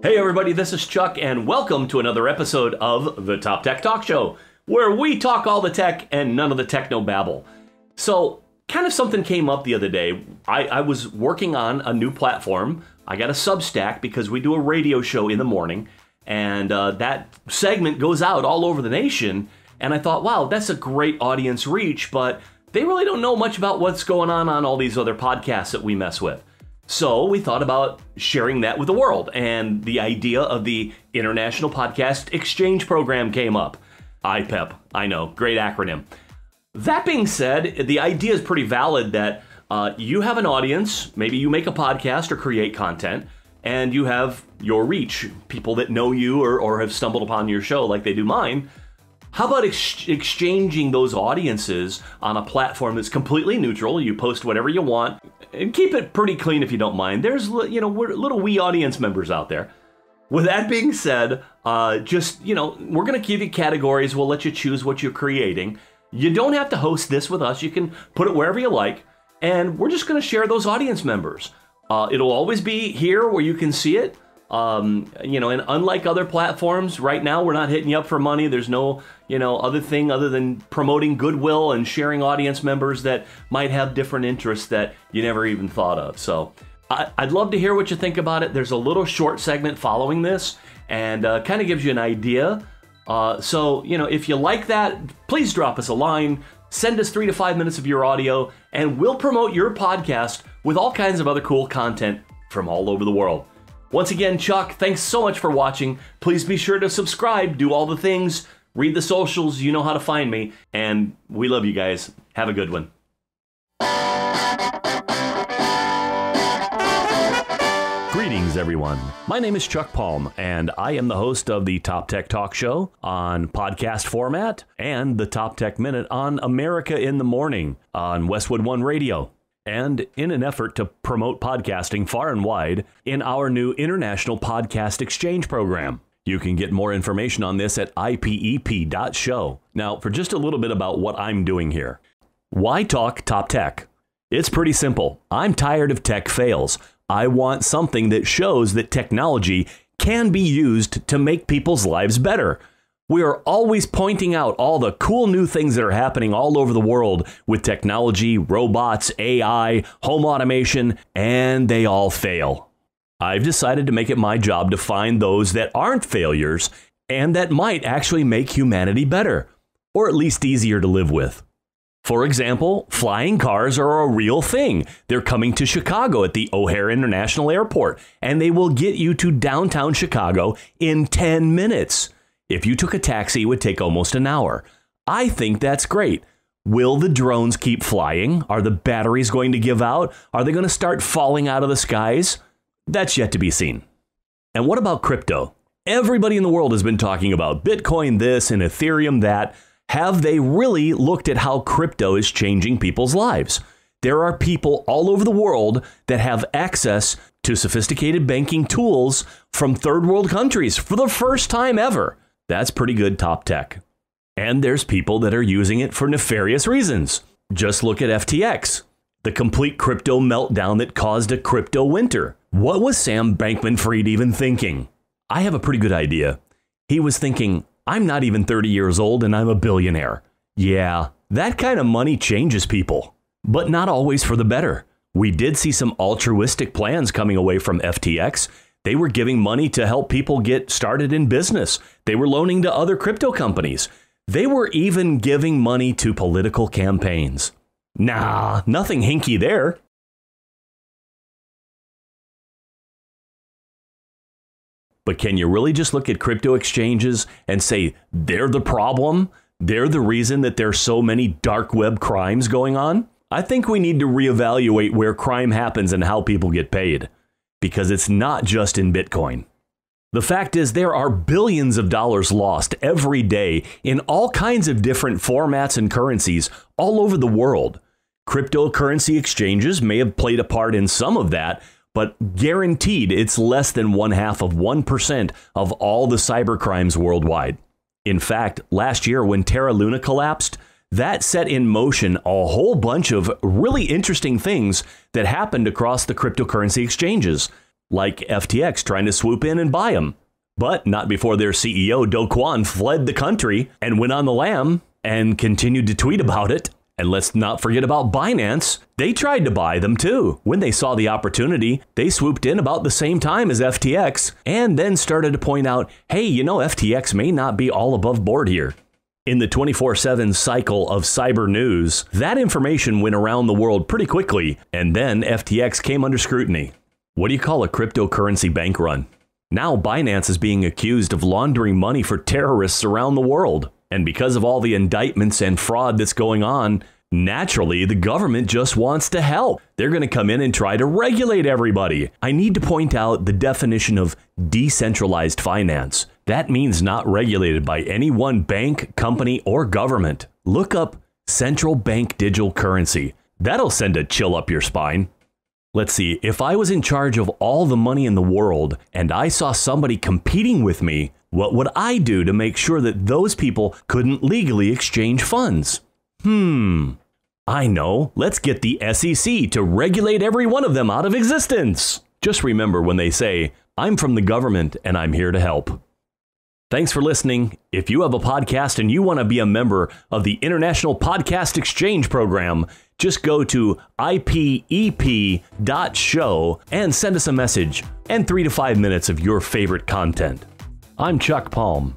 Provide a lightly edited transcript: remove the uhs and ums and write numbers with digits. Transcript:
Hey everybody, this is Chuck, and welcome to another episode of the Top Tech Talk Show, where we talk all the tech and none of the techno babble. So, kind of something came up the other day. I was working on a new platform. I got a Substack because we do a radio show in the morning, and that segment goes out all over the nation, and I thought, wow, that's a great audience reach, but they really don't know much about what's going on all these other podcasts that we mess with. So we thought about sharing that with the world, and the idea of the International Podcast Exchange Program came up. IPEP, I know, great acronym. That being said, the idea is pretty valid that you have an audience, maybe you make a podcast or create content, and you have your reach, people that know you or have stumbled upon your show like they do mine. How about exchanging those audiences on a platform that's completely neutral? You post whatever you want and keep it pretty clean if you don't mind. There's, we're little wee audience members out there. With that being said, we're going to give you categories. We'll let you choose what you're creating. You don't have to host this with us. You can put it wherever you like. And we're just going to share those audience members. It'll always be here where you can see it. And unlike other platforms, right now we're not hitting you up for money. There's no, other thing other than promoting goodwill and sharing audience members that might have different interests that you never even thought of. So I'd love to hear what you think about it. There's a little short segment following this and kind of gives you an idea. If you like that, please drop us a line, send us 3 to 5 minutes of your audio, and we'll promote your podcast with all kinds of other cool content from all over the world. Once again, Chuck, thanks so much for watching. Please be sure to subscribe, do all the things, read the socials, you know how to find me, and we love you guys. Have a good one. Greetings, everyone. My name is Chuck Palm, and I am the host of the Top Tech Talk Show on podcast format and the Top Tech Minute on America in the Morning on Westwood One Radio. And in an effort to promote podcasting far and wide in our new International Podcast Exchange Program. You can get more information on this at ipep.show. Now, for just a little bit about what I'm doing here. Why talk top tech? It's pretty simple. I'm tired of tech fails. I want something that shows that technology can be used to make people's lives better. We are always pointing out all the cool new things that are happening all over the world with technology, robots, AI, home automation, and they all fail. I've decided to make it my job to find those that aren't failures and that might actually make humanity better, or at least easier to live with. For example, flying cars are a real thing. They're coming to Chicago at the O'Hare International Airport, and they will get you to downtown Chicago in 10 minutes. If you took a taxi, it would take almost an hour. I think that's great. Will the drones keep flying? Are the batteries going to give out? Are they going to start falling out of the skies? That's yet to be seen. And what about crypto? Everybody in the world has been talking about Bitcoin this and Ethereum that. Have they really looked at how crypto is changing people's lives? There are people all over the world that have access to sophisticated banking tools from third world countries for the first time ever. That's pretty good top tech. And there's people that are using it for nefarious reasons. Just look at FTX, the complete crypto meltdown that caused a crypto winter. What was Sam Bankman-Fried even thinking? I have a pretty good idea. He was thinking, I'm not even 30 years old and I'm a billionaire. Yeah, that kind of money changes people, but not always for the better. We did see some altruistic plans coming away from FTX. They were giving money to help people get started in business. They were loaning to other crypto companies. They were even giving money to political campaigns. Nah, nothing hinky there. But can you really just look at crypto exchanges and say they're the problem? They're the reason that there's so many dark web crimes going on? I think we need to reevaluate where crime happens and how people get paid. Because it's not just in Bitcoin. The fact is there are billions of dollars lost every day in all kinds of different formats and currencies all over the world. Cryptocurrency exchanges may have played a part in some of that, but guaranteed it's less than 0.5% of all the cybercrimes worldwide. In fact, last year when Terra Luna collapsed, that set in motion a whole bunch of really interesting things that happened across the cryptocurrency exchanges. like FTX trying to swoop in and buy them. But not before their CEO, Do Kwon, fled the country and went on the lam and continued to tweet about it. And let's not forget about Binance. They tried to buy them too. When they saw the opportunity, they swooped in about the same time as FTX and then started to point out, hey, you know, FTX may not be all above board here. In the 24/7 cycle of cyber news, that information went around the world pretty quickly, and then FTX came under scrutiny. What do you call a cryptocurrency bank run? Now Binance is being accused of laundering money for terrorists around the world. And because of all the indictments and fraud that's going on, naturally, the government just wants to help. They're going to come in and try to regulate everybody. I need to point out the definition of decentralized finance. That means not regulated by any one bank, company, or government. Look up central bank digital currency. That'll send a chill up your spine. Let's see, if I was in charge of all the money in the world and I saw somebody competing with me, what would I do to make sure that those people couldn't legally exchange funds? I know. Let's get the SEC to regulate every one of them out of existence. Just remember when they say, I'm from the government and I'm here to help. Thanks for listening. If you have a podcast and you want to be a member of the International Podcast Exchange Program, just go to ipep.show and send us a message and 3 to 5 minutes of your favorite content. I'm Chuck Palm.